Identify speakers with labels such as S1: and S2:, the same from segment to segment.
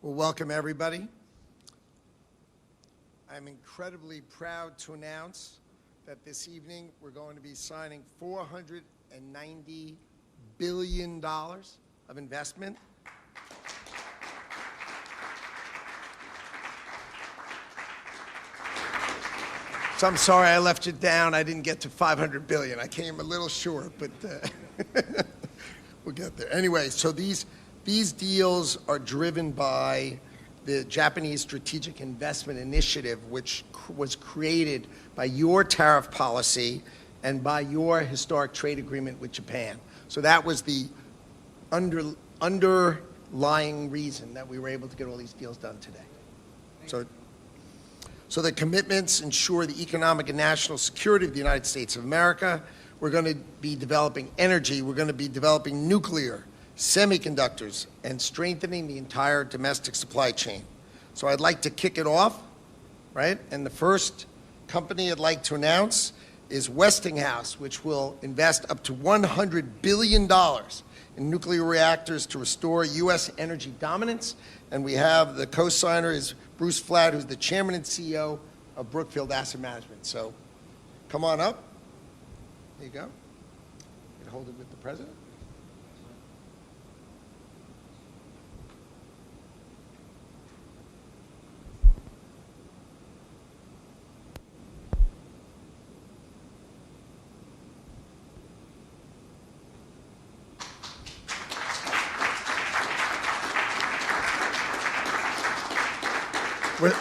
S1: Well, welcome everybody. I'm incredibly proud to announce that this evening we're going to be signing $490 billion of investment. So I'm sorry I left you down. I didn't get to 500 billion. I came a little short, but we'll get there. Anyway, so these deals are driven by the Japanese Strategic Investment Initiative, which was created by your tariff policy and by your historic trade agreement with Japan. So that was the underlying reason that we were able to get all these deals done today. So the commitments ensure the economic and national security of the United States of America. We're going to be developing energy. We're going to be developing nuclear, semiconductors, and strengthening the entire domestic supply chain. So I'd like to kick it off, right? And the first company I'd like to announce is Westinghouse, which will invest up to $100 billion in nuclear reactors to restore U.S. energy dominance. And we have the co-signer is Bruce Flatt, who's the chairman and CEO of Brookfield Asset Management. So come on up. There you go. You can hold it with the president.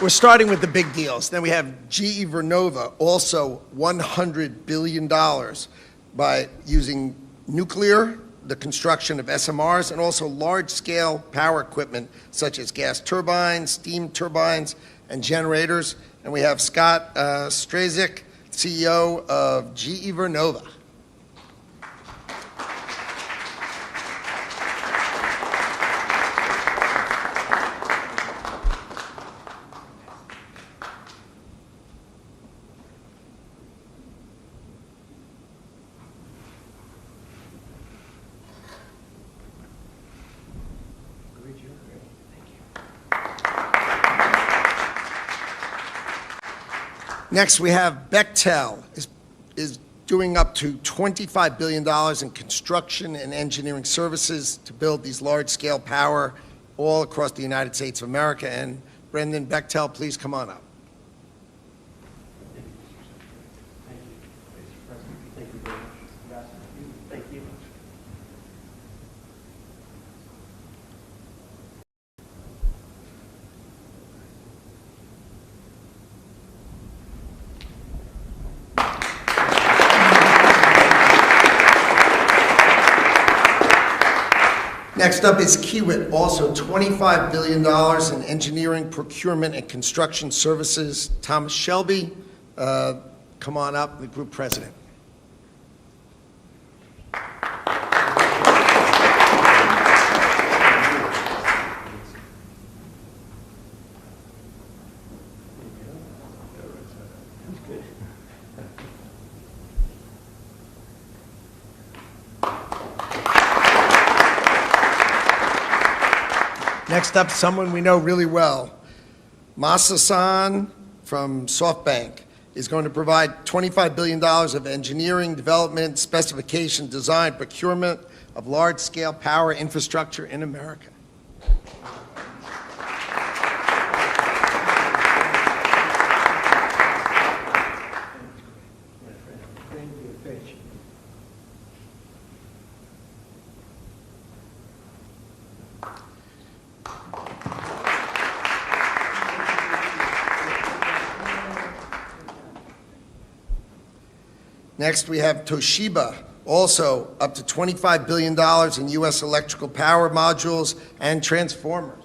S1: We're starting with the big deals. Then we have GE Vernova, also $100 billion by using nuclear, the construction of SMRs, and also large-scale power equipment such as gas turbines, steam turbines, and generators. And we have Scott Strazik, CEO of GE Vernova. Next, we have Bechtel is doing up to $25 billion in construction and engineering services to build these large-scale power all across the United States of America. And Brendan Bechtel, please come on up. Next up is Kiewit, also $25 billion in engineering, procurement, and construction services. Thomas Shelby, come on up, the group president. Next up, someone we know really well. Masa-san from SoftBank is going to provide $25 billion of engineering, development, specification, design, procurement of large-scale power infrastructure in America. Next, we have Toshiba, also up to $25 billion in U.S. electrical power modules and transformers.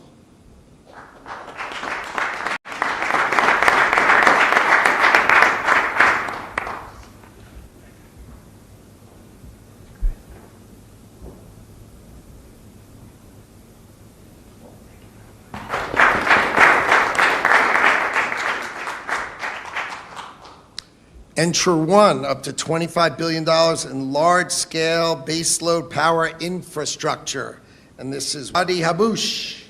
S1: ENTRA1, up to $25 billion in large-scale baseload power infrastructure. And this is Wadi Habush.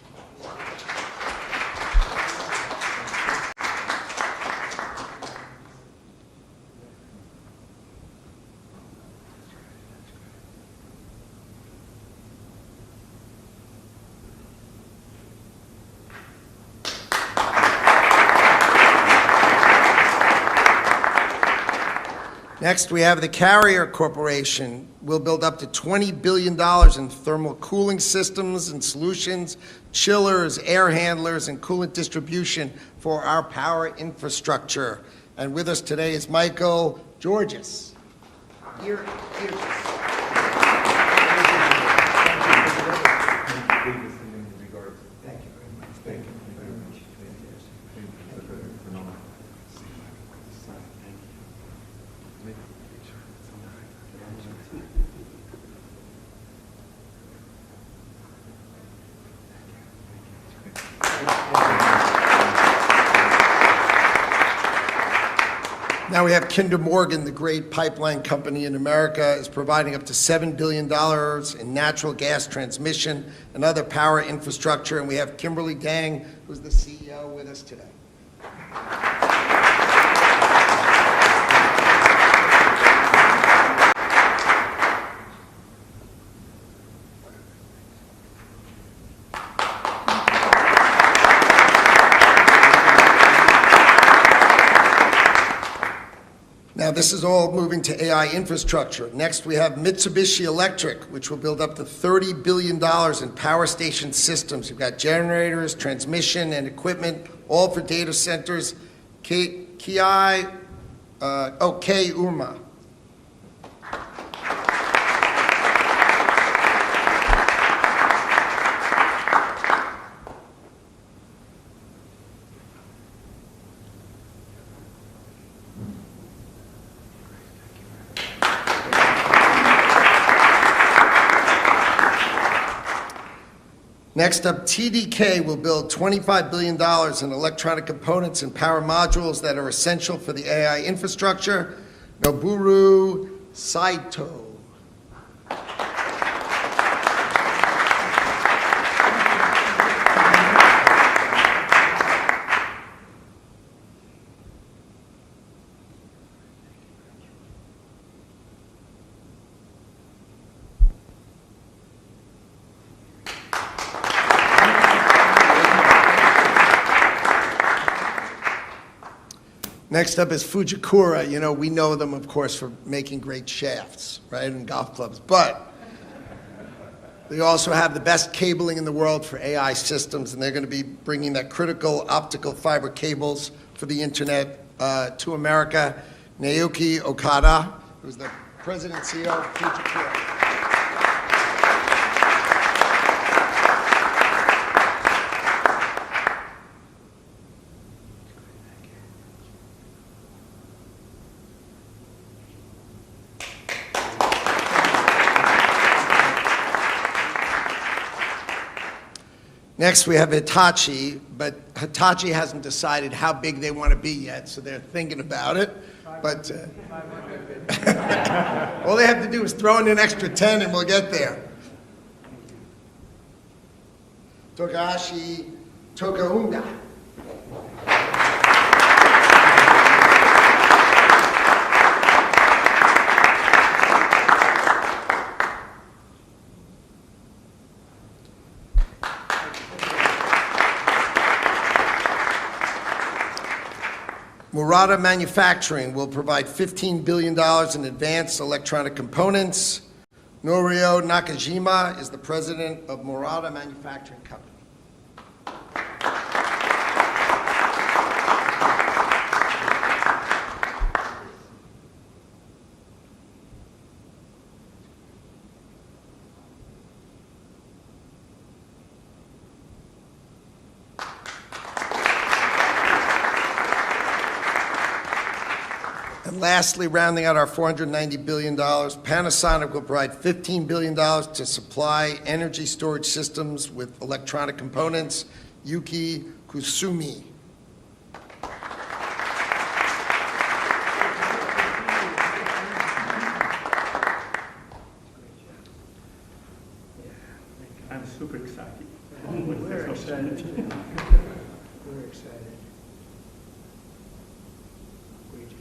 S1: Next, we have the Carrier Corporation. We'll build up to $20 billion in thermal cooling systems and solutions, chillers, air handlers, and coolant distribution for our power infrastructure. And with us today is Michael Georges. Here. Now we have Kinder Morgan, the great pipeline company in America, is providing up to $7 billion in natural gas transmission and other power infrastructure. And we have Kimberly Dang, who's the CEO, with us today. Now, this is all moving to AI infrastructure. Next, we have Mitsubishi Electric, which will build up to $30 billion in power station systems. You've got generators, transmission, and equipment, all for data centers. K-UMA. Next up, TDK will build $25 billion in electronic components and power modules that are essential for the AI infrastructure. Noboru Saito. Next up is Fujikura. You know, we know them, of course, for making great shafts, right, and golf clubs. But they also have the best cabling in the world for AI systems, and they're going to be bringing that critical optical fiber cables for the internet to America. Naoki Okada, who's the president and CEO of Fujikura. Next, we have Hitachi, but Hitachi hasn't decided how big they want to be yet, so they're thinking about it. But all they have to do is throw in an extra 10 and we'll get there. Togashi Tokaunda. Murata Manufacturing will provide $15 billion in advanced electronic components. Norio Nakajima is the president of Murata Manufacturing Company. And lastly, rounding out our $490 billion, Panasonic will provide $15 billion to supply energy storage systems with electronic components. Yuki Kusumi.
S2: I'm super excited.
S3: We're excited. We're excited. Great job.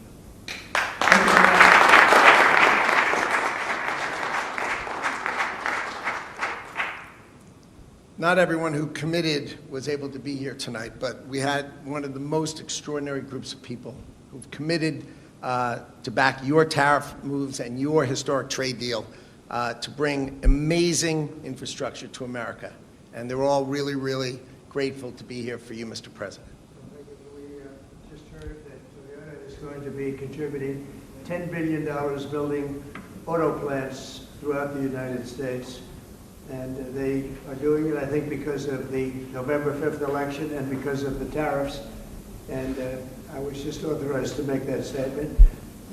S1: Not everyone who committed was able to be here tonight, but we had one of the most extraordinary groups of people who've committed to back your tariff moves and your historic trade deal to bring amazing infrastructure to America. And they're all really, really grateful to be here for you, Mr. President.
S3: We just heard that Toyota is going to be contributing $10 billion building auto plants throughout the United States. And they are doing it, I think, because of the November 5th election and because of the tariffs. And I was just authorized to make that statement.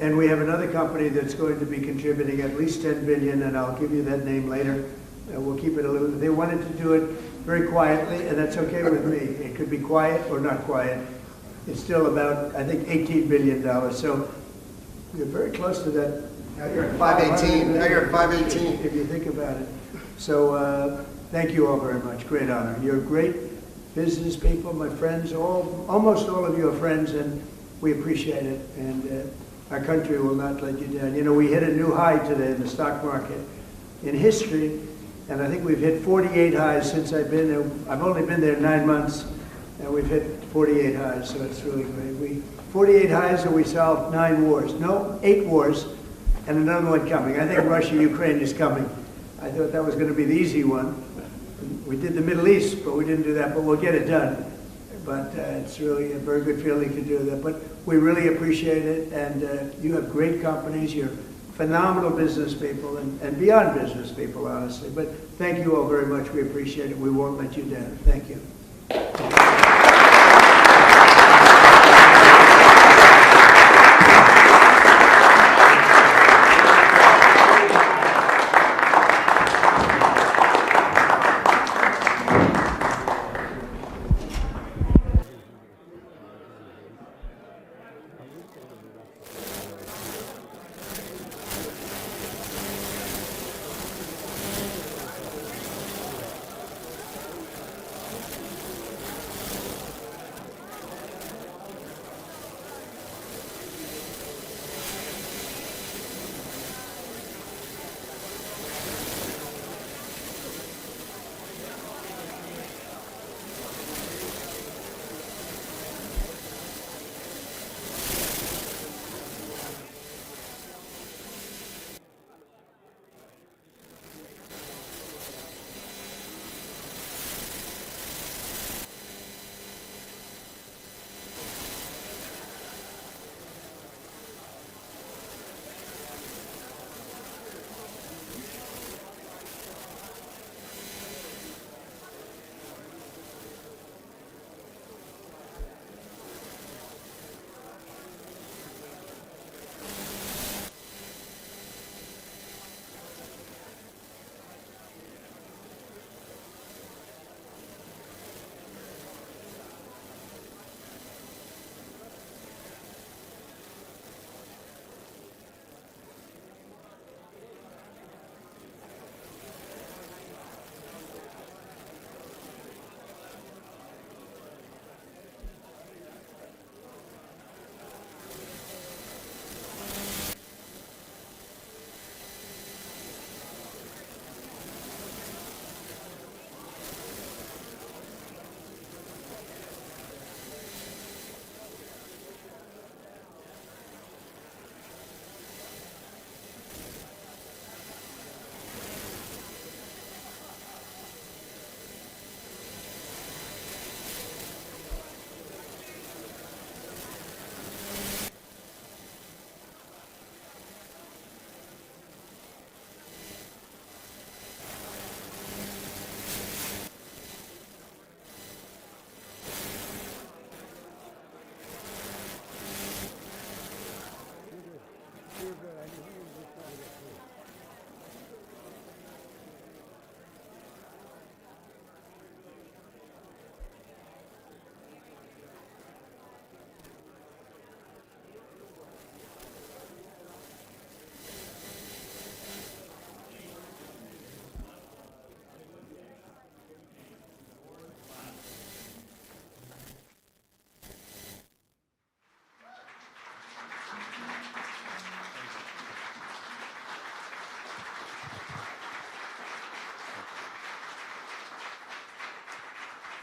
S3: And we have another company that's going to be contributing at least $10 billion, and I'll give you that name later. We'll keep it a little. They wanted to do it very quietly, and that's okay with me. It could be quiet or not quiet. It's still about, I think, $18 billion. So we're very close to that.
S1: Now you're at 518. Now you're at 518.
S3: If you think about it. So thank you all very much. Great honor. You're great business people, my friends. Almost all of you are friends, and we appreciate it. And our country will not let you down. You know, we hit a new high today in the stock market in history, and I think we've hit 48 highs since I've been there. I've only been there 9 months, and we've hit 48 highs, so it's really great. 48 highs, and we solved 9 wars. No, 8 wars, and another one coming. I think Russia-Ukraine is coming. I thought that was going to be the easy one. We did the Middle East, but we didn't do that, but we'll get it done. But it's really a very good feeling to do that. But we really appreciate it, and you have great companies. You're phenomenal business people, and beyond business people, honestly. But thank you all very much. We appreciate it. We won't let you down. Thank you.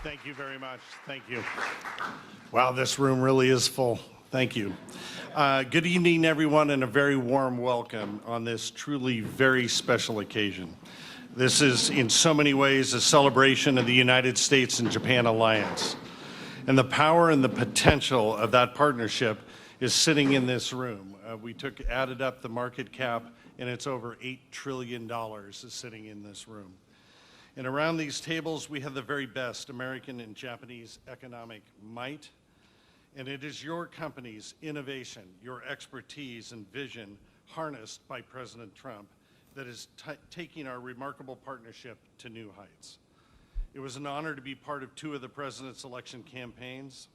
S4: Thank you very much. Thank you. Wow, this room really is full. Thank you. Good evening, everyone, and a very warm welcome on this truly very special occasion. This is, in so many ways, a celebration of the United States and Japan alliance. And the power and the potential of that partnership is sitting in this room. We added up the market cap, and it's over $8 trillion is sitting in this room. And around these tables, we have the very best American and Japanese economic might. And it is your company's innovation, your expertise and vision harnessed by President Trump that is taking our remarkable partnership to new heights. It was an honor to be part of 2 of the president's election campaigns.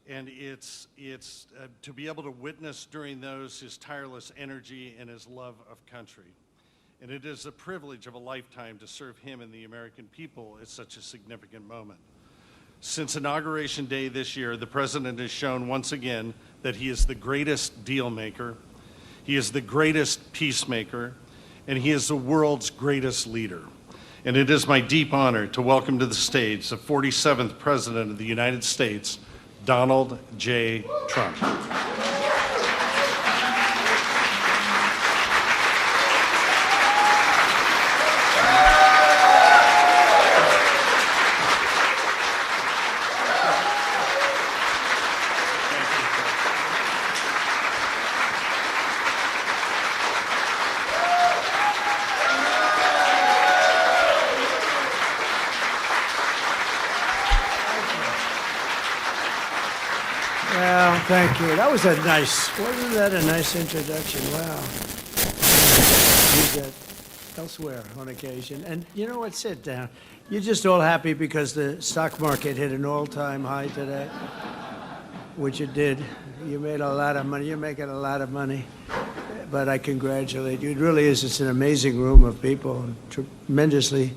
S4: And it's to be able to witness during those his tireless energy and his love of country. And it is a privilege of a lifetime to serve him and the American people at such a significant moment. Since Inauguration Day this year, the President has shown once again that he is the greatest deal maker, he is the greatest peacemaker, and he is the world's greatest leader. And it is my deep honor to welcome to the stage the 47th President of the United States, Donald J. Trump.
S3: Well, thank you. That was wasn't that a nice introduction? Wow. Do that elsewhere on occasion. And you know what? Sit down. You're just all happy because the stock market hit an all-time high today, which it did. You made a lot of money. You're making a lot of money. But I congratulate you. It really is. It's an amazing room of people, tremendously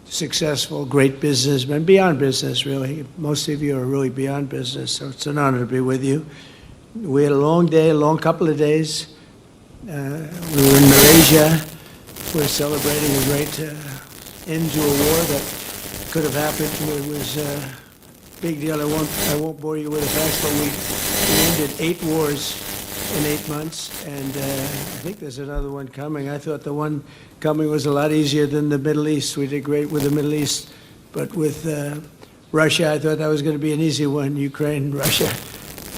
S3: successful, great businessmen, beyond business, really. Most of you are really beyond business, so it's an honor to be with you. We had a long day, a long couple of days. We were in Malaysia. We're celebrating a great end to a war that could have happened. It was a big deal. I won't bore you with the facts, but we ended 8 wars in 8 months, and I think there's another one coming. I thought the one coming was a lot easier than the Middle East. We did great with the Middle East, but with Russia, I thought that was going to be an easy one, Ukraine, Russia,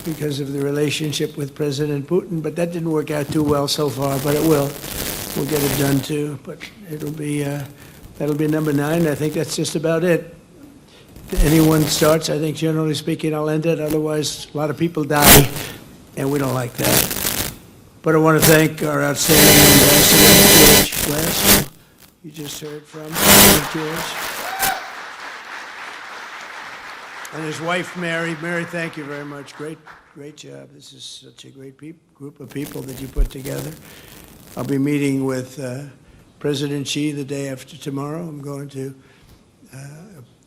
S3: because of the relationship with President Putin. But that didn't work out too well so far, but it will. We'll get it done too, but it'll be, that'll be number 9. I think that's just about it. If anyone starts, I think generally speaking, I'll end it. Otherwise, a lot of people die, and we don't like that. But I want to thank our outstanding ambassador, George Glass, who you just heard from, George. And his wife, Mary. Mary, thank you very much. Great job. This is such a great group of people that you put together. I'll be meeting with President Xi the day after tomorrow. I'm going to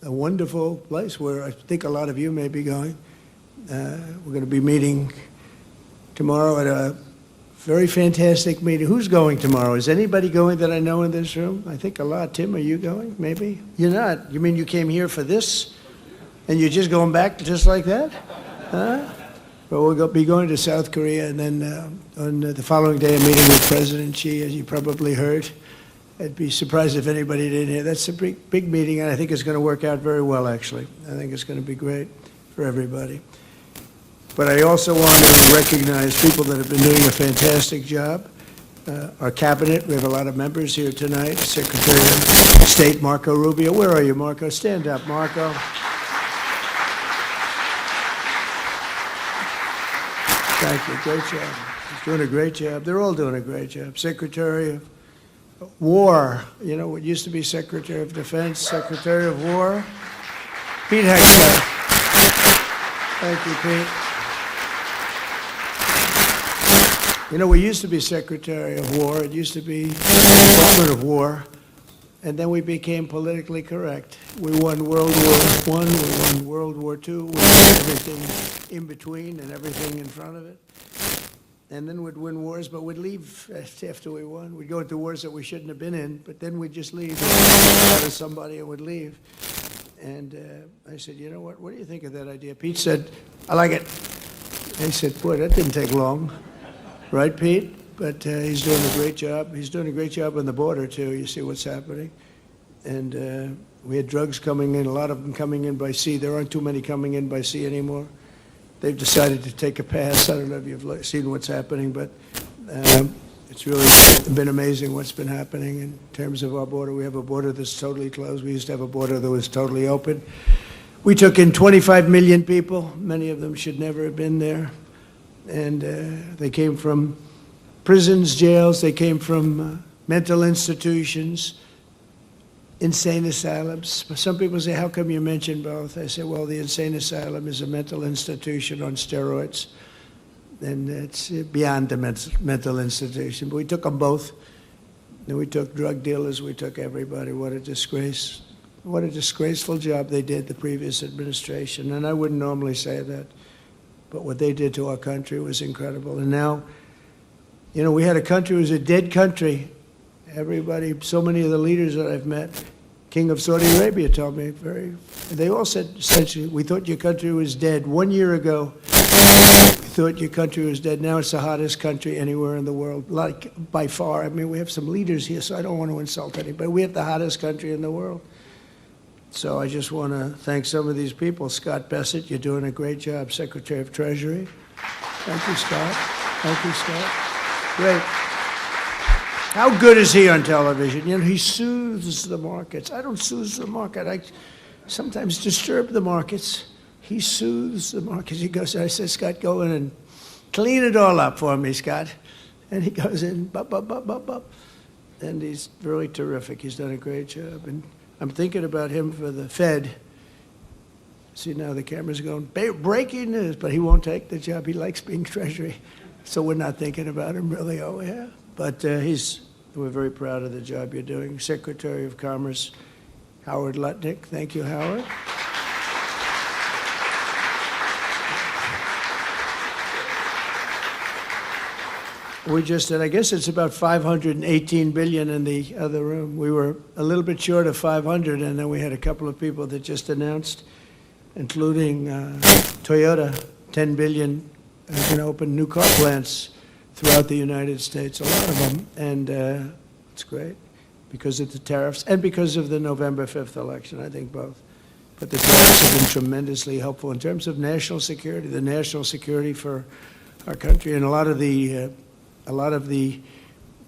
S3: a wonderful place where I think a lot of you may be going. We're going to be meeting tomorrow at a very fantastic meeting. Who's going tomorrow? Is anybody going that I know in this room? I think a lot. Tim, are you going? Maybe? You're not. You mean you came here for this? And you're just going back just like that? Huh? But we'll be going to South Korea, and then on the following day, a meeting with President Xi, as you probably heard. I'd be surprised if anybody didn't hear. That's a big meeting, and I think it's going to work out very well, actually. I think it's going to be great for everybody. But I also want to recognize people that have been doing a fantastic job. Our cabinet, we have a lot of members here tonight. Secretary of State Marco Rubio. Where are you, Marco? Stand up, Marco. Thank you. Great job. He's doing a great job. They're all doing a great job. Secretary of War, you know what used to be Secretary of Defense, Secretary of War, Pete Hexler. Thank you, Pete. You know, we used to be Secretary of War. It used to be Department of War. And then we became politically correct. We won World War I, we won World War II, we won everything in between and everything in front of it. And then we'd win wars, but we'd leave after we won. We'd go into wars that we shouldn't have been in, but then we'd just leave. Out of somebody and would leave. And I said, you know what do you think of that idea? Pete said, I like it. I said, boy, that didn't take long. Right, Pete? But he's doing a great job. He's doing a great job on the border, too. You see what's happening. And we had drugs coming in, a lot of them coming in by sea. There aren't too many coming in by sea anymore. They've decided to take a pass. I don't know if you've seen what's happening, but it's really been amazing what's been happening in terms of our border. We have a border that's totally closed. We used to have a border that was totally open. We took in 25 million people. Many of them should never have been there. And they came from prisons, jails. They came from mental institutions, insane asylums. Some people say, how come you mention both? I say, well, the insane asylum is a mental institution on steroids. And it's beyond the mental institution. But we took them both. And we took drug dealers. We took everybody. What a disgrace. What a disgraceful job they did, the previous administration. And I wouldn't normally say that. But what they did to our country was incredible. And now, you know, we had a country, it was a dead country. Everybody, so many of the leaders that I've met, King of Saudi Arabia told me, they all said, essentially, we thought your country was dead. 1 year ago, we thought your country was dead. Now it's the hottest country anywhere in the world, like by far. I mean, we have some leaders here, so I don't want to insult anybody. We have the hottest country in the world. So I just want to thank some of these people. Scott Bessent, you're doing a great job, Secretary of Treasury. Thank you, Scott. Thank you, Scott. Great. How good is he on television? You know, he soothes the markets. I don't soothe the market. I sometimes disturb the markets. He soothes the markets. He goes, I said, Scott, go in and clean it all up for me, Scott. And he goes in, bop, bop, bop, bop, bop. And he's really terrific. He's done a great job. And I'm thinking about him for the Fed. See, now the camera's going, breaking news, but he won't take the job. He likes being Treasury. So we're not thinking about him really, oh yeah. But we're very proud of the job you're doing. Secretary of Commerce, Howard Lutnick. Thank you, Howard. We just did, I guess it's about 518 billion in the other room. We were a little bit short of 500, and then we had a couple of people that just announced, including Toyota, 10 billion, going to open new car plants throughout the United States, a lot of them, and it's great because of the tariffs and because of the November 5th election, I think both. But the tariffs have been tremendously helpful in terms of national security, the national security for our country, and a lot of the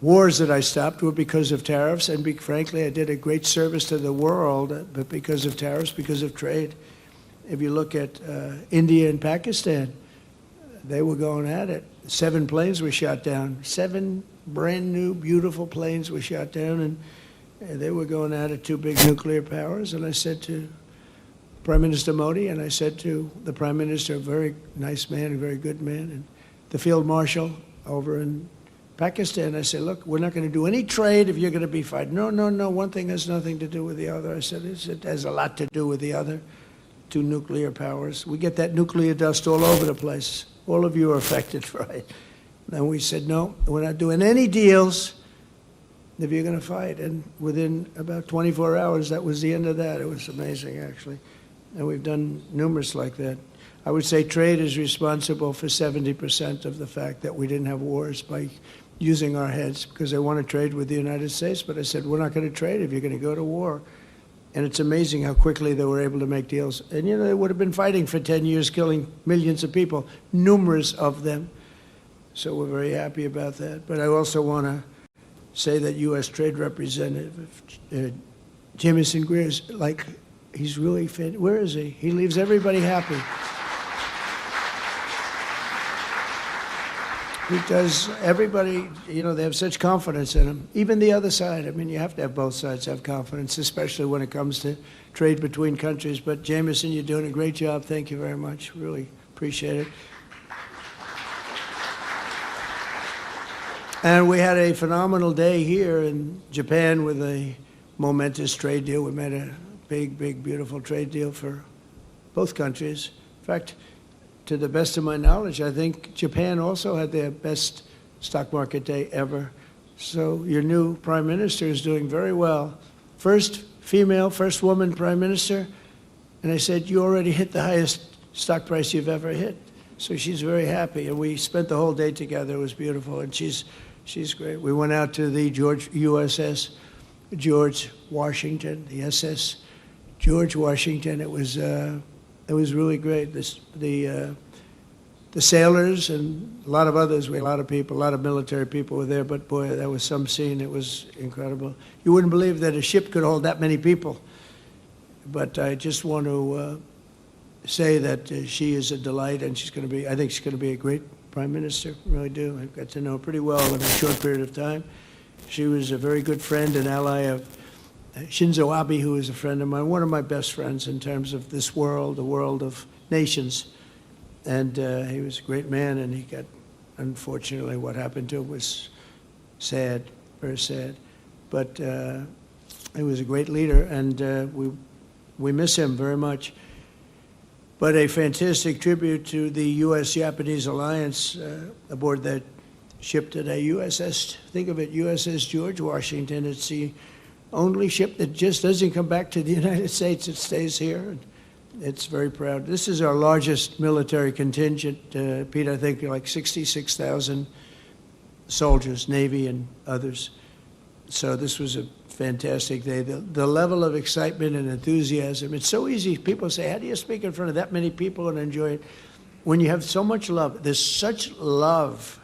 S3: wars that I stopped were because of tariffs, and frankly, I did a great service to the world, but because of tariffs, because of trade. If you look at India and Pakistan, they were going at it. 7 planes were shot down. 7 brand new, beautiful planes were shot down, and they were going at it, 2 big nuclear powers. And I said to Prime Minister Modi, and I said to the Prime Minister, a very nice man, a very good man, and the Field Marshal over in Pakistan, I said, look, we're not going to do any trade if you're going to be fighting. No, no, no, one thing has nothing to do with the other. I said, it has a lot to do with the other. 2 nuclear powers. We get that nuclear dust all over the place. All of you are affected, right? And we said, no, we're not doing any deals if you're going to fight. And within about 24 hours, that was the end of that. It was amazing, actually. And we've done numerous like that. I would say trade is responsible for 70% of the fact that we didn't have wars by using our heads, because they want to trade with the United States. But I said, we're not going to trade if you're going to go to war. And it's amazing how quickly they were able to make deals. And, you know, they would have been fighting for 10 years, killing millions of people, numerous of them. So we're very happy about that. But I also want to say that U.S. Trade Representative Jamieson Greer is like, he's really fit. Where is he? He leaves everybody happy. Because everybody, you know, they have such confidence in him. Even the other side. I mean, you have to have both sides have confidence, especially when it comes to trade between countries. But Jamieson, you're doing a great job. Thank you very much. Really appreciate it. And we had a phenomenal day here in Japan with a momentous trade deal. We made a big, big, beautiful trade deal for both countries. In fact, to the best of my knowledge, I think Japan also had their best stock market day ever. So your new prime minister is doing very well. First female, first woman prime minister. And I said, you already hit the highest stock price you've ever hit. So she's very happy, and we spent the whole day together. It was beautiful, and she's great. We went out to the USS George Washington, the SS George Washington. It was really great. The sailors and a lot of others, we had a lot of people, a lot of military people were there, but boy, that was some scene. It was incredible. You wouldn't believe that a ship could hold that many people. But I just want to say that she is a delight, and I think she's going to be a great prime minister. I really do. I got to know her pretty well in a short period of time. She was a very good friend and ally of Shinzo Abe, who is a friend of mine, one of my best friends in terms of this world, the world of nations. And he was a great man, and he got, unfortunately, what happened to him was sad, very sad. But he was a great leader, and we miss him very much. But a fantastic tribute to the U.S.-Japanese alliance aboard that ship today, USS, think of it, USS George Washington. It's the only ship that just doesn't come back to the United States. It stays here. And it's very proud. This is our largest military contingent, Pete, I think like 66,000 soldiers, Navy and others. So this was a fantastic day. The level of excitement and enthusiasm, it's so easy. People say, how do you speak in front of that many people and enjoy it? When you have so much love, there's such love.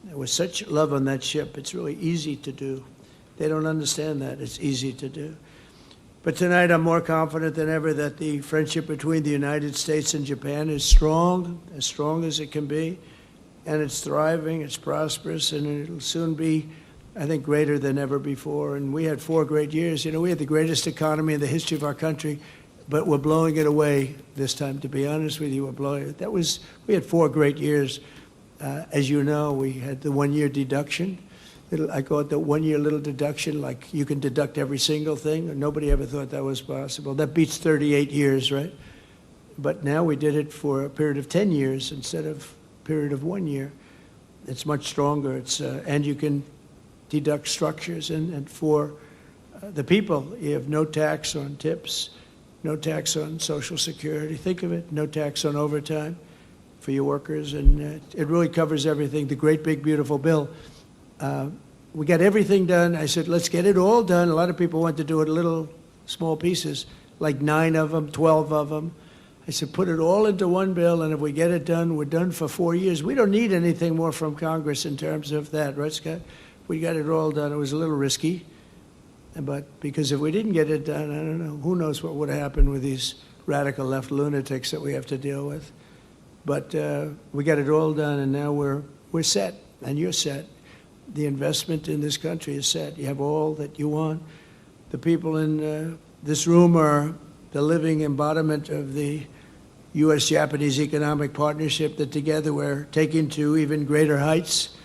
S3: There was such love on that ship. It's really easy to do. They don't understand that. It's easy to do. But tonight I'm more confident than ever that the friendship between the United States and Japan is strong as it can be, and it's thriving, it's prosperous, and it'll soon be, I think, greater than ever before. And we had 4 great years. You know, we had the greatest economy in the history of our country, but we're blowing it away this time, to be honest with you. We're blowing it. We had 4 great years. As you know, we had the 1-year deduction. I call it the 1-year little deduction, like you can deduct every single thing. Nobody ever thought that was possible. That beats 38 years, right? But now we did it for a period of 10 years instead of a period of 1 year. It's much stronger. And you can deduct structures. And for the people, you have no tax on tips, no tax on Social Security. Think of it, no tax on overtime for your workers. And it really covers everything. The great, big, beautiful bill. We got everything done. I said, let's get it all done. A lot of people want to do it in little, small pieces, like 9 of them, 12 of them. I said, put it all into one bill, and if we get it done, we're done for 4 years. We don't need anything more from Congress in terms of that, right, Scott? We got it all done. It was a little risky, but because if we didn't get it done, I don't know, who knows what would have happened with these radical left lunatics that we have to deal with. But we got it all done, and now we're set, and you're set. The investment in this country is set. You have all that you want. The people in this room are the living embodiment of the U.S.-Japanese economic partnership that together we're taking to even greater heights.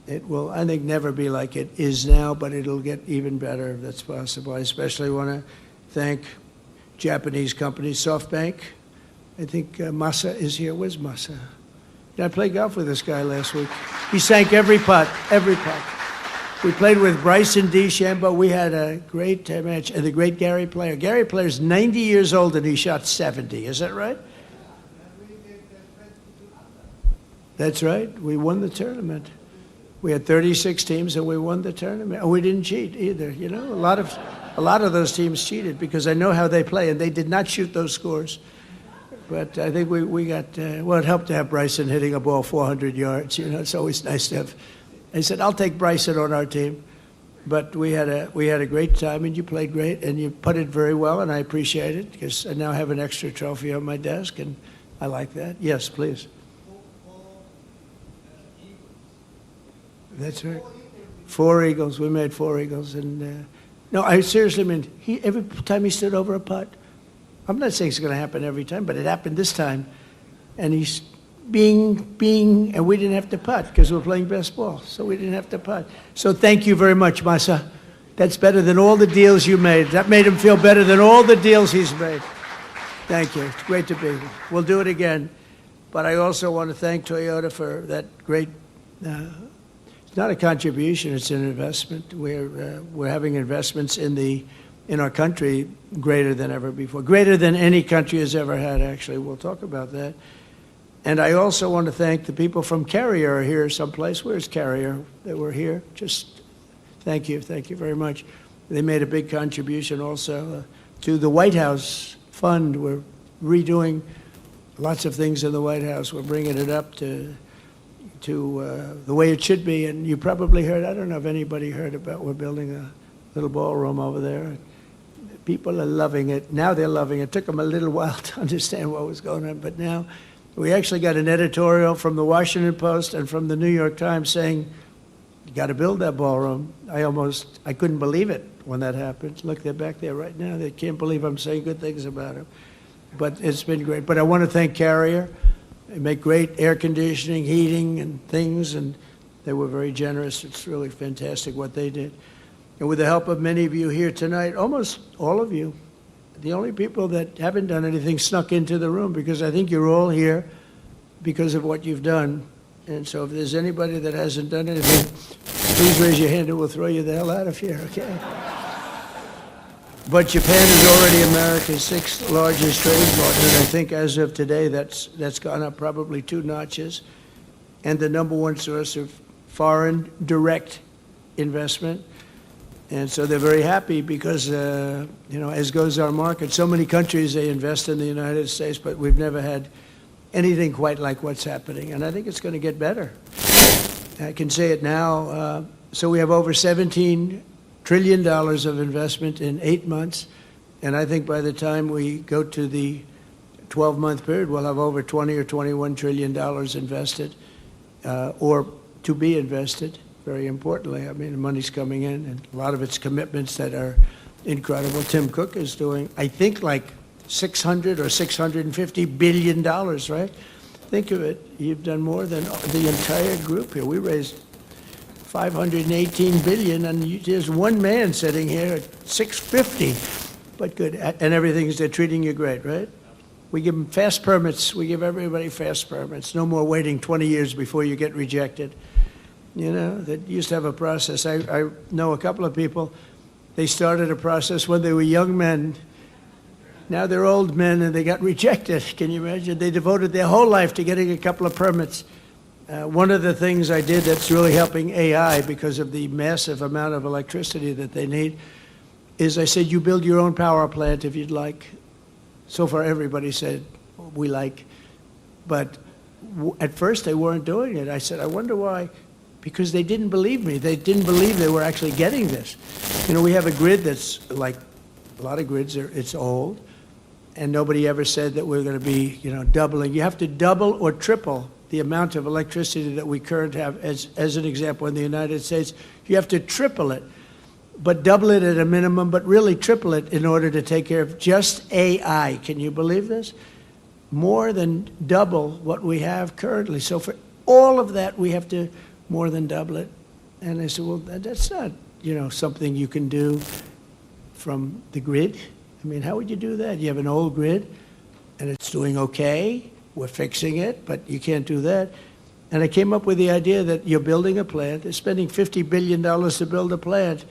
S3: It will, I think, never be like it is now, but it'll get even better if that's possible. I especially want to thank Japanese companies, SoftBank. I think Masa is here. Where's Masa? I played golf with this guy last week. He sank every putt, every putt. We played with Bryson DeChambeau. We had a great match. And the great Gary Player. Gary Player's 90 years old and he shot 70. Is that right? That's right. We won the tournament. We had 36 teams and we won the tournament. And we didn't cheat either. You know, a lot of those teams cheated because I know how they play, and they did not shoot those scores. But I think we got, well, it helped to have Bryson hitting a ball 400 yards. You know, it's always nice to have. I said, I'll take Bryson on our team. But we had a great time, and you played great, and you putted very well, and I appreciate it because I now have an extra trophy on my desk, and I like that. Yes, please. That's right. 4 eagles. We made 4 eagles. And no, I seriously mean, every time he stood over a putt, I'm not saying it's going to happen every time, but it happened this time. And he's bing, and we didn't have to putt because we're playing best ball. So we didn't have to putt. So thank you very much, Masa. That's better than all the deals you made. That made him feel better than all the deals he's made. Thank you. It's great to be here. We'll do it again. But I also want to thank Toyota for that great, it's not a contribution, it's an investment. We're having investments in our country greater than ever before, greater than any country has ever had, actually. We'll talk about that. And I also want to thank the people from Carrier here someplace. Where's Carrier? They were here. Just thank you very much. They made a big contribution also to the White House fund. We're redoing lots of things in the White House. We're bringing it up to the way it should be. And you probably heard, I don't know if anybody heard about, we're building a little ballroom over there. People are loving it. Now they're loving it. It took them a little while to understand what was going on, but now we actually got an editorial from the Washington Post and from the New York Times saying, you got to build that ballroom. I couldn't believe it when that happened. Look, they're back there right now. They can't believe I'm saying good things about it. But it's been great. But I want to thank Carrier. They make great air conditioning, heating, and things, and they were very generous. It's really fantastic what they did. And with the help of many of you here tonight, almost all of you, the only people that haven't done anything snuck into the room, because I think you're all here because of what you've done. And so if there's anybody that hasn't done anything, please raise your hand and we'll throw you the hell out of here, okay? But Japan is already America's sixth largest trading partner, and I think as of today, that's gone up probably 2 notches, and the #1 source of foreign direct investment. And so they're very happy because, as goes our market, so many countries, they invest in the United States, but we've never had anything quite like what's happening. And I think it's going to get better. I can say it now. So we have over $17 trillion of investment in 8 months. And I think by the time we go to the 12-month period, we'll have over $20 or $21 trillion invested or to be invested. Very importantly, I mean, the money's coming in, and a lot of it's commitments that are incredible. Tim Cook is doing, I think, like $600 or $650 billion, right? Think of it. You've done more than the entire group here. We raised $518 billion, and there's one man sitting here at $650. But good, and everything's, they're treating you great, right? We give them fast permits. We give everybody fast permits. No more waiting 20 years before you get rejected. You know, that used to have a process. I know a couple of people, they started a process when they were young men. Now they're old men and they got rejected. Can you imagine? They devoted their whole life to getting a couple of permits. One of the things I did that's really helping AI because of the massive amount of electricity that they need is I said, you build your own power plant if you'd like. So far everybody said, we like. But at first they weren't doing it. I said, I wonder why. Because they didn't believe me. They didn't believe they were actually getting this. You know, we have a grid that's like a lot of grids, it's old, and nobody ever said that we're going to be, doubling. You have to double or triple the amount of electricity that we currently have. As an example, in the United States, you have to triple it, but double it at a minimum, but really triple it in order to take care of just AI. Can you believe this? More than double what we have currently. So for all of that, we have to more than double it. And I said, well, that's not, something you can do from the grid. I mean, how would you do that? You have an old grid, and it's doing okay. We're fixing it, but you can't do that. And I came up with the idea that you're building a plant. They're spending $50 billion to build a plant.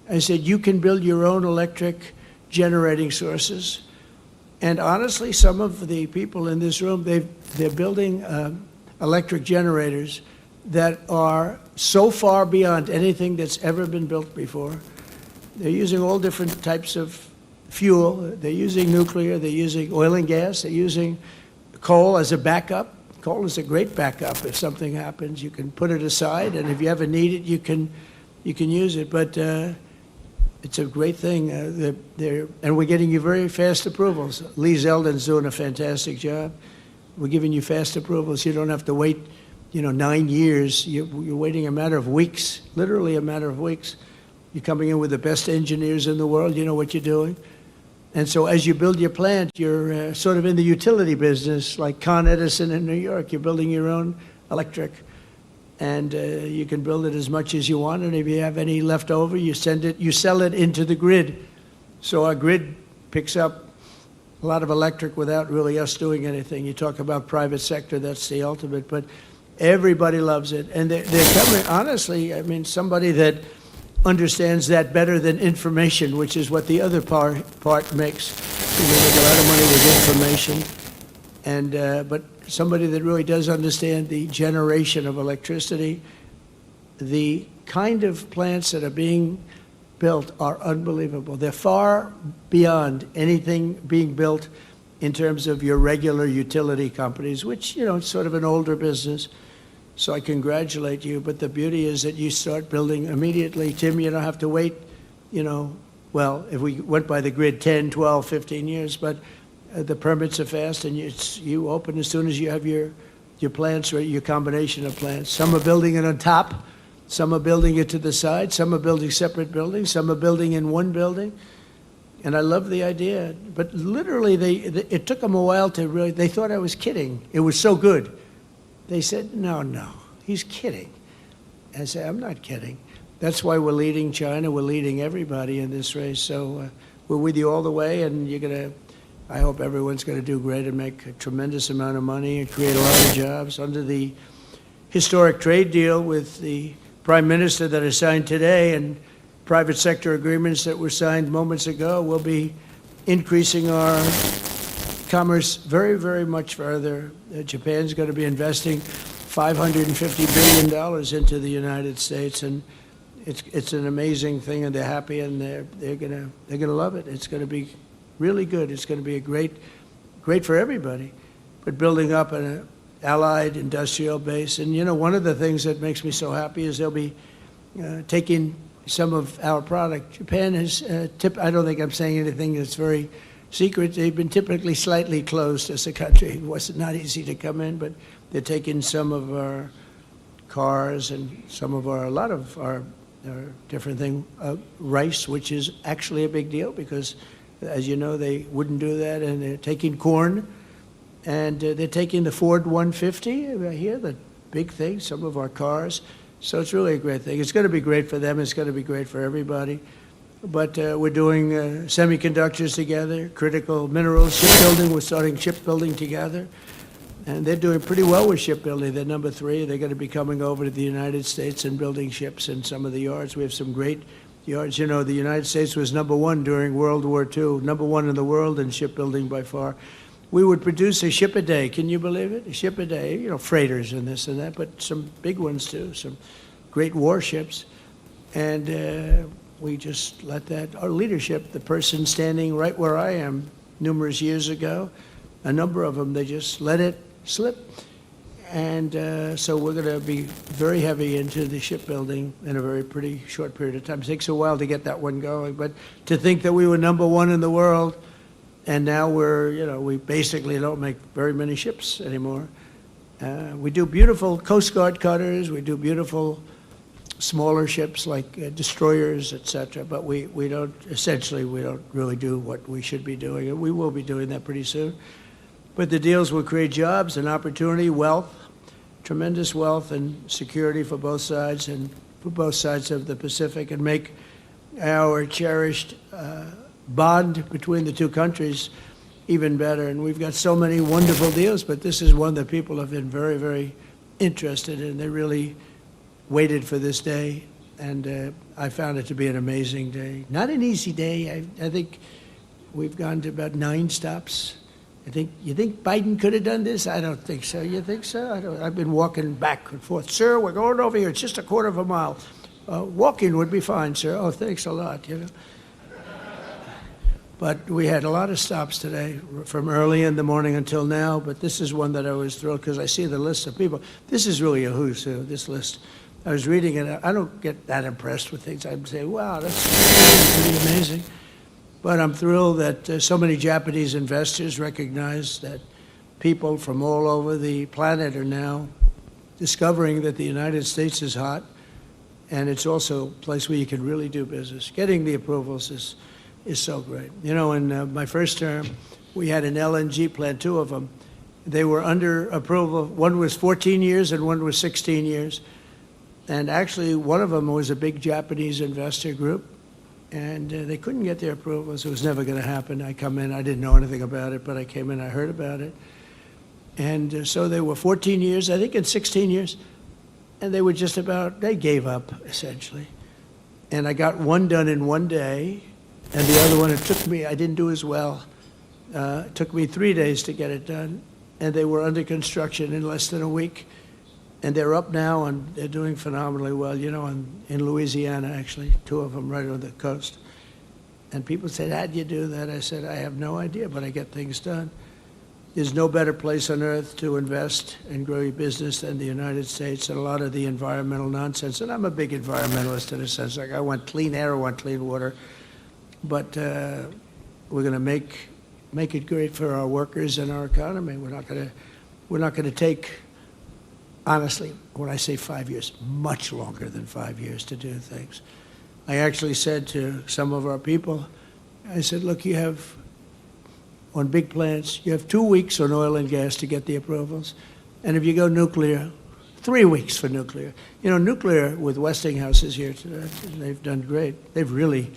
S3: I said, you can build your own electric generating sources. And honestly, some of the people in this room, they're building electric generators that are so far beyond anything that's ever been built before. They're using all different types of fuel. They're using nuclear. They're using oil and gas. They're using coal as a backup. Coal is a great backup. If something happens, you can put it aside, and if you ever need it, you can use it. But it's a great thing. And we're getting you very fast approvals. Lee Zeldin's doing a fantastic job. We're giving you fast approvals. You don't have to wait 9 years. You're waiting a matter of weeks, literally a matter of weeks. You're coming in with the best engineers in the world. You know what you're doing. And so as you build your plant, you're sort of in the utility business, like Con Edison in New York. You're building your own electric. And you can build it as much as you want. And if you have any left over, you sell it into the grid. So our grid picks up a lot of electric without really us doing anything. You talk about private sector, that's the ultimate. But everybody loves it. And they're coming, honestly, I mean, somebody that understands that better than information, which is what the other part makes. You make a lot of money with information. And, but somebody that really does understand the generation of electricity. The kind of plants that are being built are unbelievable. They're far beyond anything being built in terms of your regular utility companies, which, you know, it's sort of an older business. So I congratulate you, but the beauty is that you start building immediately. Tim, you don't have to wait, you know, well, if we went by the grid 10, 12, 15 years, but the permits are fast, and you open as soon as you have your plants, or your combination of plants. Some are building it on top, some are building it to the side, some are building separate buildings, some are building in one building. And I love the idea, but literally it took them a while to really, they thought I was kidding. It was so good. They said, no, he's kidding. I said, I'm not kidding. That's why we're leading China, we're leading everybody in this race. So we're with you all the way, and I hope everyone's gonna do great and make a tremendous amount of money and create a lot of jobs under the historic trade deal with the Prime Minister that is signed today, and private sector agreements that were signed moments ago. Will be increasing our commerce very, very much further. Japan's going to be investing $550 billion into the United States, and it's an amazing thing, and they're happy, and they're gonna love it. It's going to be really good. It's going to be a great for everybody. But building up an allied industrial base, and you know, one of the things that makes me so happy is they'll be taking some of our product. Japan has, I don't think I'm saying anything that's very secret. They've been typically slightly closed as a country. It was not easy to come in, but they're taking some of our cars and a lot of our different thing, rice, which is actually a big deal because, as you know, they wouldn't do that. And they're taking corn, and they're taking the Ford 150 right here, the big thing, some of our cars. So it's really a great thing. It's going to be great for them. It's going to be great for everybody. But we're doing semiconductors together, critical minerals, shipbuilding. We're starting shipbuilding together. And they're doing pretty well with shipbuilding. They're number 3. They're going to be coming over to the United States and building ships in some of the yards. We have some great yards. You know, the United States was number 1 during World War II, number 1 in the world in shipbuilding by far. We would produce a ship a day. Can you believe it? A ship a day, you know, freighters and this and that, but some big ones too, some great warships. And we just let that, our leadership, the person standing right where I am numerous years ago, a number of them, they just let it slip. And so we're going to be very heavy into the shipbuilding in a very pretty short period of time. It takes a while to get that one going, but to think that we were number 1 in the world, and now we basically don't make very many ships anymore. We do beautiful Coast Guard cutters, we do beautiful smaller ships like destroyers, etc. But we don't really do what we should be doing, and we will be doing that pretty soon. But the deals will create jobs and opportunity, wealth, tremendous wealth and security for both sides and for both sides of the Pacific, and make our cherished bond between the two countries even better. And we've got so many wonderful deals, but this is one that people have been very, very interested in. They really waited for this day, and I found it to be an amazing day. Not an easy day. I think we've gone to about 9 stops. You think Biden could have done this? I don't think so. You think so? I've been walking back and forth. Sir, we're going over here. It's just a quarter of a mile. Walking would be fine, sir. Oh, thanks a lot, you know. But we had a lot of stops today, from early in the morning until now. But this is one that I was thrilled, because I see the list of people. This is really a who's who, this list. I was reading it. I don't get that impressed with things. I'd say, wow, that's pretty amazing. But I'm thrilled that so many Japanese investors recognize that people from all over the planet are now discovering that the United States is hot, and it's also a place where you can really do business. Getting the approvals is so great. You know, in my first term, we had an LNG plant, 2 of them. They were under approval. One was 14 years and one was 16 years. And actually, one of them was a big Japanese investor group, and they couldn't get their approvals. It was never going to happen. I come in, I didn't know anything about it, but I came in, I heard about it. And so they were 14 years, I think, and 16 years. And they were they gave up, essentially. And I got one done in one day, and the other one, I didn't do as well. It took me 3 days to get it done. and they were under construction in less than a week. And they're up now, and they're doing phenomenally well, you know, in Louisiana, actually, 2 of them right on the coast. And people said, how'd you do that? I said, I have no idea, but I get things done. There's no better place on earth to invest and grow your business than the United States, and a lot of the environmental nonsense. And I'm a big environmentalist in a sense. Like, I want clean air, I want clean water. But we're going to make it great for our workers and our economy. We're not going to take, honestly, when I say 5 years, much longer than 5 years to do things. I actually said to some of our people, I said, look, you have, on big plants, you have 2 weeks on oil and gas to get the approvals. And if you go nuclear, 3 weeks for nuclear. You know, nuclear with Westinghouse is here today. They've done great. They've really,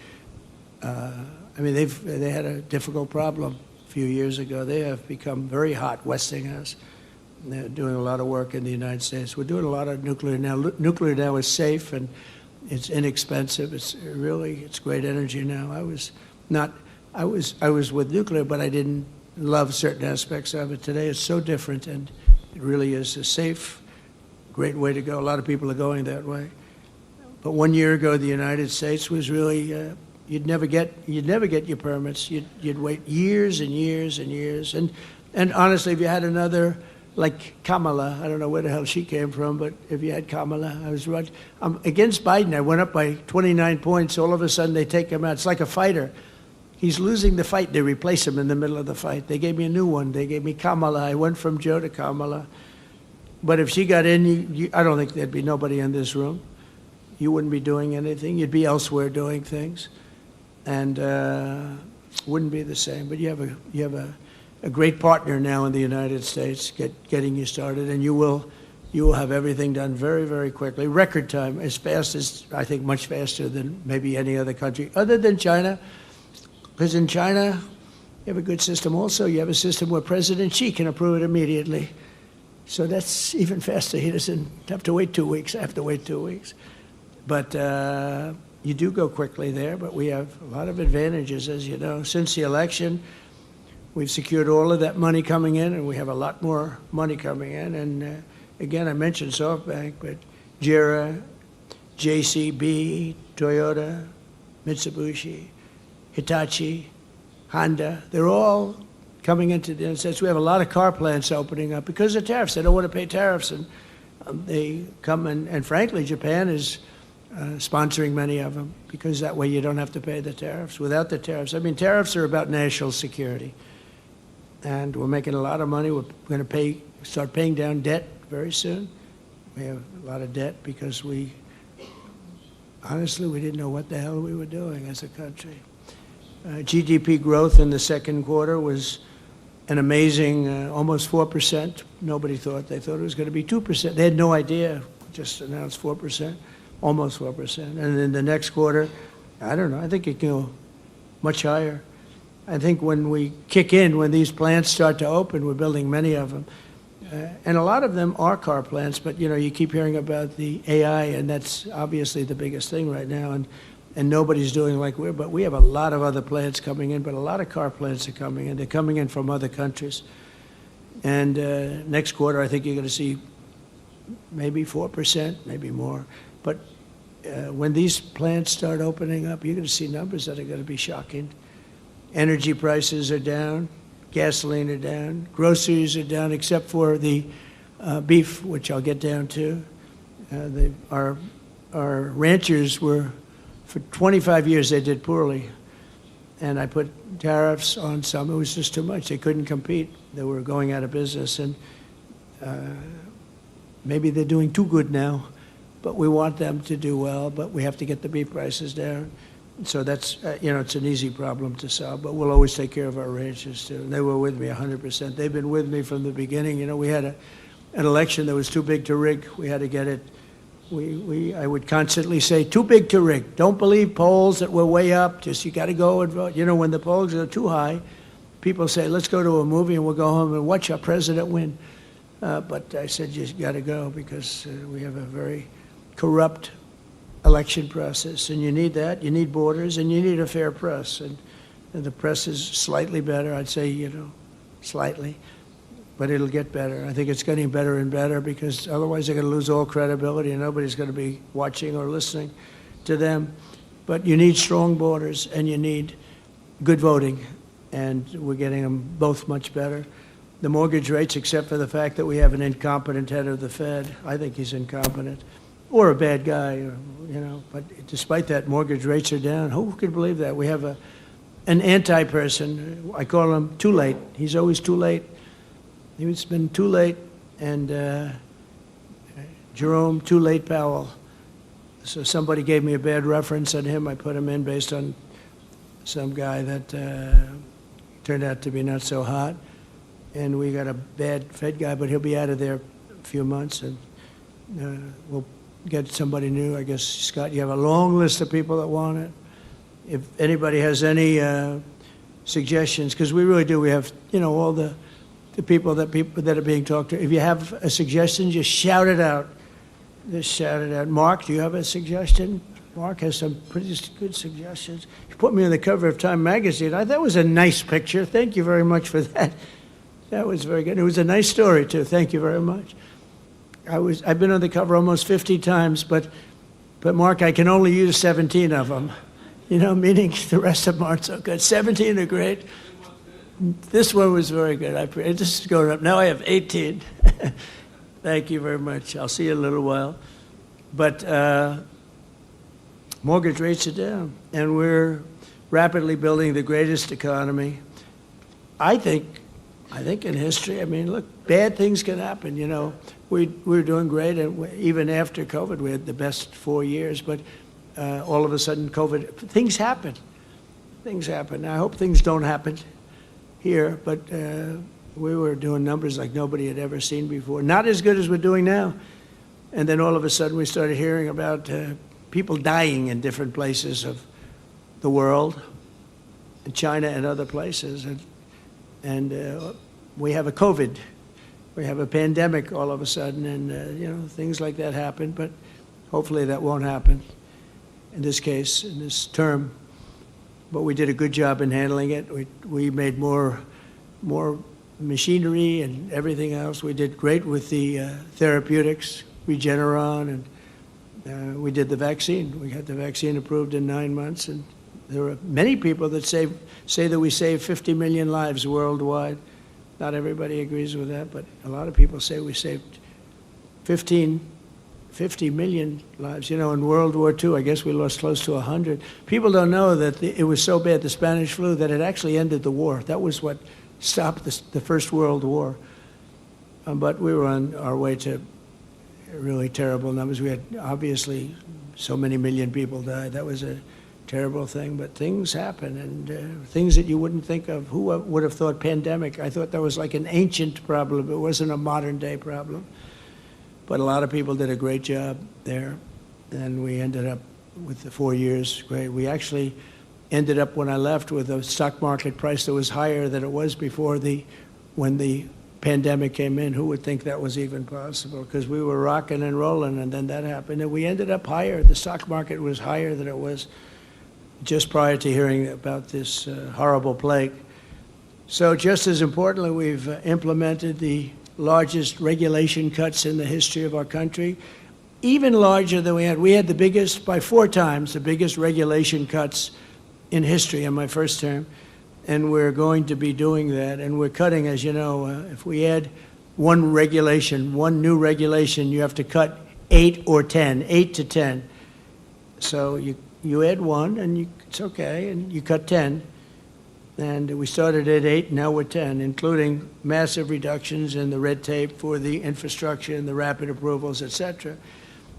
S3: I mean, they had a difficult problem a few years ago. They have become very hot, Westinghouse. They're doing a lot of work in the United States. We're doing a lot of nuclear now. Nuclear now is safe and it's inexpensive. It's great energy now. I was with nuclear, but I didn't love certain aspects of it. Today it's so different, and it really is a safe, great way to go. A lot of people are going that way. But 1 year ago, the United States was really, you'd never get your permits. You'd wait years and years and years. And honestly, if you had another, like Kamala, I don't know where the hell she came from, but if you had Kamala, I was right. Against Biden, I went up by 29 points. All of a sudden, they take him out. It's like a fighter. He's losing the fight. They replace him in the middle of the fight. They gave me a new one. They gave me Kamala. I went from Joe to Kamala. But if she got in, I don't think there'd be nobody in this room. You wouldn't be doing anything. You'd be elsewhere doing things, and wouldn't be the same. But you have a great partner now in the United States getting you started, and you will have everything done very, very quickly. Record time, as fast as, I think, much faster than maybe any other country, other than China. Because in China, you have a good system also. You have a system where President Xi can approve it immediately. So that's even faster. He doesn't have to wait 2 weeks. I have to wait 2 weeks. But you do go quickly there, but we have a lot of advantages, as you know. Since the election, we've secured all of that money coming in, and we have a lot more money coming in. And again, I mentioned SoftBank, but JERA, JCB, Toyota, Mitsubishi, Hitachi, Honda, they're all coming into the United States. We have a lot of car plants opening up because of tariffs. They don't want to pay tariffs, and they come and frankly, Japan is sponsoring many of them because that way you don't have to pay the tariffs. Without the tariffs, I mean, tariffs are about national security, and we're making a lot of money. We're going to start paying down debt very soon. We have a lot of debt because honestly, we didn't know what the hell we were doing as a country. GDP growth in the second quarter was an amazing almost 4%. Nobody thought. They thought it was going to be 2%. They had no idea. Just announced 4%, almost 4%. And in the next quarter, I don't know. I think it can go much higher. I think when we kick in, when these plants start to open, we're building many of them. And a lot of them are car plants, but, you know, you keep hearing about the AI, and that's obviously the biggest thing right now. And nobody's doing like but we have a lot of other plants coming in, but a lot of car plants are coming in. They're coming in from other countries. And next quarter, I think you're going to see maybe 4%, maybe more. But when these plants start opening up, you're going to see numbers that are going to be shocking. Energy prices are down, gasoline are down, groceries are down, except for the beef, which I'll get down to. Our ranchers were, for 25 years, they did poorly. And I put tariffs on some. It was just too much. They couldn't compete. They were going out of business. And maybe they're doing too good now. But we want them to do well. But we have to get the beef prices down. So that's, it's an easy problem to solve. But we'll always take care of our ranchers, too. And they were with me 100%. They've been with me from the beginning. You know, we had an election that was too big to rig. We had to get it. I would constantly say, too big to rig. Don't believe polls that were way up. Just, you got to go and vote. You know, when the polls are too high, people say, let's go to a movie and we'll go home and watch our president win. But I said, you got to go because we have a very corrupt election process. And you need that. You need borders and you need a fair press. And the press is slightly better, I'd say, slightly. but it'll get better. I think it's getting better and better because otherwise they're going to lose all credibility and nobody's going to be watching or listening to them. But you need strong borders and you need good voting, and we're getting them both much better. The mortgage rates, except for the fact that we have an incompetent head of the Fed, I think he's incompetent, or a bad guy, or, you know, but despite that, mortgage rates are down. Who could believe that? We have an anti-person. I call him too late. He's always too late. He's been too late, and Jerome Too Late Powell. So somebody gave me a bad reference on him. I put him in based on some guy that turned out to be not so hot. And we got a bad Fed guy, but he'll be out of there a few months, and we'll get somebody new. I guess, Scott, you have a long list of people that want it. If anybody has any suggestions, because we really do, we have, you know, all the people that are being talked to. If you have a suggestion, just shout it out. Just shout it out. Mark, do you have a suggestion? Mark has some pretty good suggestions. He put me on the cover of Time magazine. That was a nice picture. Thank you very much for that. That was very good. It was a nice story, too. Thank you very much. I've been on the cover almost 50 times, but Mark, I can only use 17 of them. You know, meaning the rest of them aren't so good. 17 are great. This one was very good. This is going up. Now I have 18. Thank you very much. I'll see you in a little while. But mortgage rates are down, and we're rapidly building the greatest economy, I think in history. I mean, look, bad things can happen. You know, we're doing great, and even after COVID, we had the best 4 years. But all of a sudden, COVID, things happen. Things happen. I hope things don't happen here, but we were doing numbers like nobody had ever seen before. Not as good as we're doing now. And then all of a sudden, we started hearing about people dying in different places of the world, in China and other places. And we have a COVID. We have a pandemic all of a sudden, and you know, things like that happen, but hopefully that won't happen in this case, in this term. But we did a good job in handling it. We made more machinery and everything else. We did great with the therapeutics, Regeneron, and we did the vaccine. We got the vaccine approved in 9 months, and there are many people that say that we saved 50 million lives worldwide. Not everybody agrees with that, but a lot of people say we saved 50 million lives. You know, in World War II, I guess we lost close to 100. People don't know that it was so bad, the Spanish flu, that it actually ended the war. That was what stopped the First World War. But we were on our way to really terrible numbers. We had, obviously, so many million people died. That was a terrible thing, but things happen, and things that you wouldn't think of. Who would have thought pandemic? I thought that was like an ancient problem. It wasn't a modern day problem. But a lot of people did a great job there, and we ended up with the 4 years great. We actually ended up, when I left, with a stock market price that was higher than it was before when the pandemic came in. Who would think that was even possible? Because we were rocking and rolling, and then that happened, and we ended up higher. The stock market was higher than it was just prior to hearing about this horrible plague. So just as importantly, we've implemented the largest regulation cuts in the history of our country, even larger than we had. We had the biggest, by 4 times, the biggest regulation cuts in history in my first term, and we're going to be doing that. And we're cutting, as you know, if we add one new regulation, you have to cut 8 or 10, 8 to 10. So you add one, and it's okay, and you cut 10. And we started at 8, now we're 10, including massive reductions in the red tape for the infrastructure and the rapid approvals, et cetera.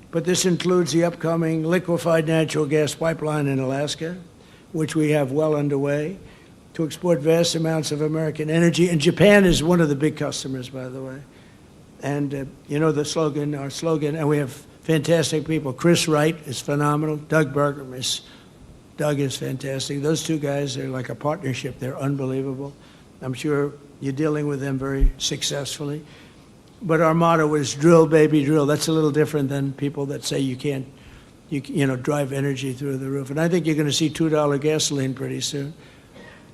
S3: But this includes the upcoming liquefied natural gas pipeline in Alaska, which we have well underway, to export vast amounts of American energy. And Japan is one of the big customers, by the way. And you know the slogan, our slogan, and we have fantastic people. Chris Wright is phenomenal. Doug is fantastic. Those two guys are like a partnership. They're unbelievable. I'm sure you're dealing with them very successfully. But our motto is drill, baby, drill. That's a little different than people that say you can't, drive energy through the roof. And I think you're going to see $2 gasoline pretty soon.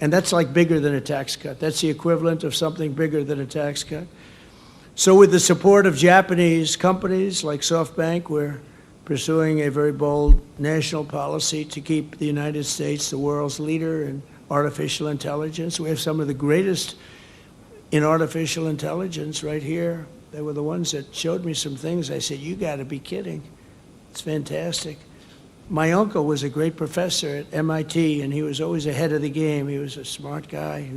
S3: And that's like bigger than a tax cut. That's the equivalent of something bigger than a tax cut. So with the support of Japanese companies like SoftBank, we're pursuing a very bold national policy to keep the United States the world's leader in artificial intelligence. We have some of the greatest in artificial intelligence right here. They were the ones that showed me some things. I said, you got to be kidding. It's fantastic. My uncle was a great professor at MIT, and he was always ahead of the game. He was a smart guy.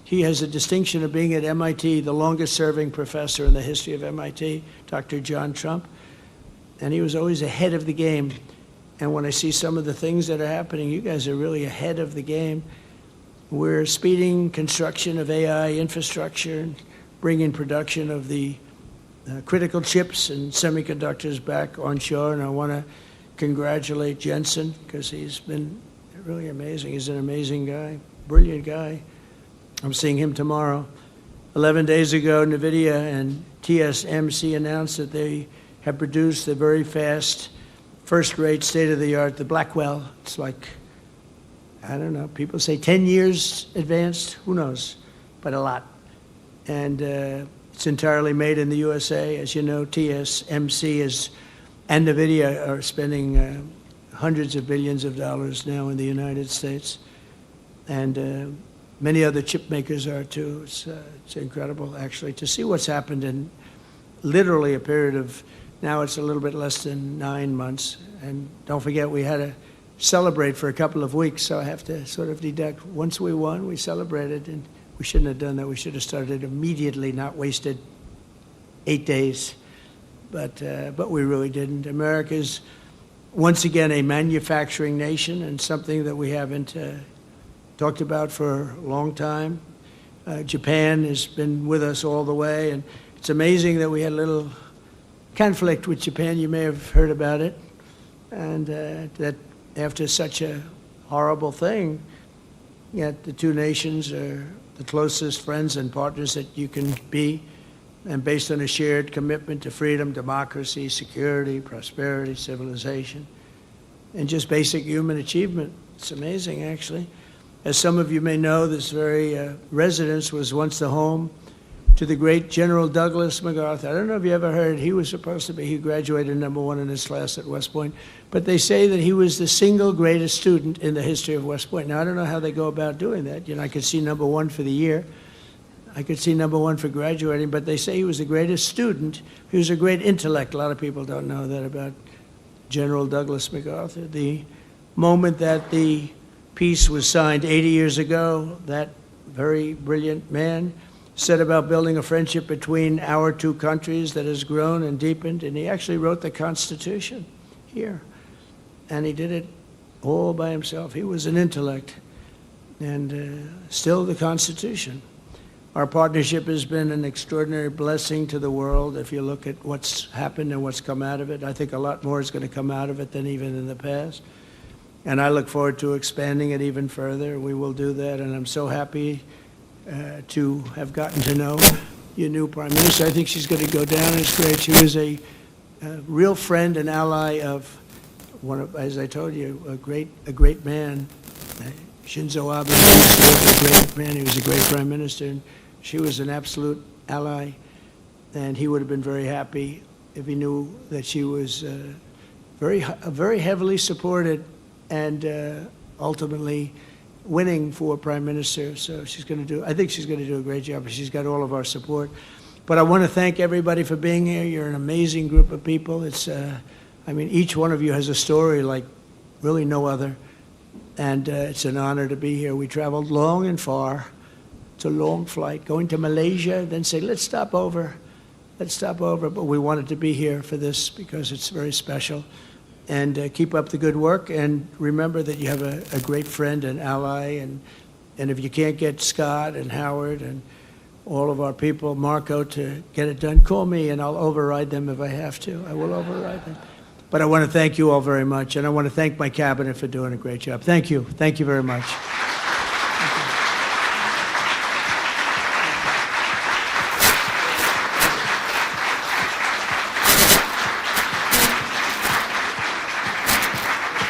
S3: He has a distinction of being at MIT, the longest-serving professor in the history of MIT, Dr. John Trump. And he was always ahead of the game. And when I see some of the things that are happening, you guys are really ahead of the game. We're speeding construction of AI infrastructure and bringing production of the critical chips and semiconductors back onshore. And I want to congratulate Jensen because he's been really amazing. He's an amazing guy, brilliant guy. I'm seeing him tomorrow. 11 days ago, NVIDIA and TSMC announced that they have produced the very fast, first-rate, state-of-the-art, the Blackwell. It's like, I don't know, people say 10 years advanced, who knows, but a lot. And it's entirely made in the USA. As you know, TSMC and NVIDIA are spending hundreds of billions of dollars now in the United States. And many other chip makers are too. It's incredible, actually, to see what's happened in literally a period of, now it's a little bit less than 9 months. And don't forget, we had to celebrate for a couple of weeks, so I have to sort of deduct. Once we won, we celebrated, and we shouldn't have done that. We should have started immediately, not wasted 8 days. But we really didn't. America's, once again, a manufacturing nation, and something that we haven't talked about for a long time. Japan has been with us all the way, and it's amazing that we had a little conflict with Japan. You may have heard about it, and that after such a horrible thing, yet the two nations are the closest friends and partners that you can be, and based on a shared commitment to freedom, democracy, security, prosperity, civilization, and just basic human achievement. It's amazing, actually. As some of you may know, this very residence was once the home to the great General Douglas MacArthur. I don't know if you ever heard, he graduated #1 in his class at West Point, but they say that he was the single greatest student in the history of West Point. Now, I don't know how they go about doing that. You know, I could see #1 for the year. I could see #1 for graduating, but they say he was the greatest student. He was a great intellect. A lot of people don't know that about General Douglas MacArthur. The moment that the peace was signed 80 years ago, that very brilliant man set about building a friendship between our two countries that has grown and deepened, and he actually wrote the Constitution here. And he did it all by himself. He was an intellect, and still the Constitution. Our partnership has been an extraordinary blessing to the world. If you look at what's happened and what's come out of it, I think a lot more is going to come out of it than even in the past. And I look forward to expanding it even further. We will do that, and I'm so happy to have gotten to know your new Prime Minister. I think she's going to go down as great. She was a real friend and ally of one of, as I told you, a great man. Shinzo Abe was a great man. He was a great Prime Minister, and she was an absolute ally. And he would have been very happy if he knew that she was very heavily supported and ultimately winning for Prime Minister. So I think she's going to do a great job. She's got all of our support. But I want to thank everybody for being here. You're an amazing group of people. It's, I mean, each one of you has a story like really no other. And it's an honor to be here. We traveled long and far. It's a long flight. Going to Malaysia, then say, let's stop over. But we wanted to be here for this because it's very special. And keep up the good work, and remember that you have a great friend and ally, and if you can't get Scott and Howard and all of our people, Marco, to get it done, call me and I'll override them if I have to. I will override them. But I want to thank you all very much, and I want to thank my cabinet for doing a great job. Thank you. Thank you very much.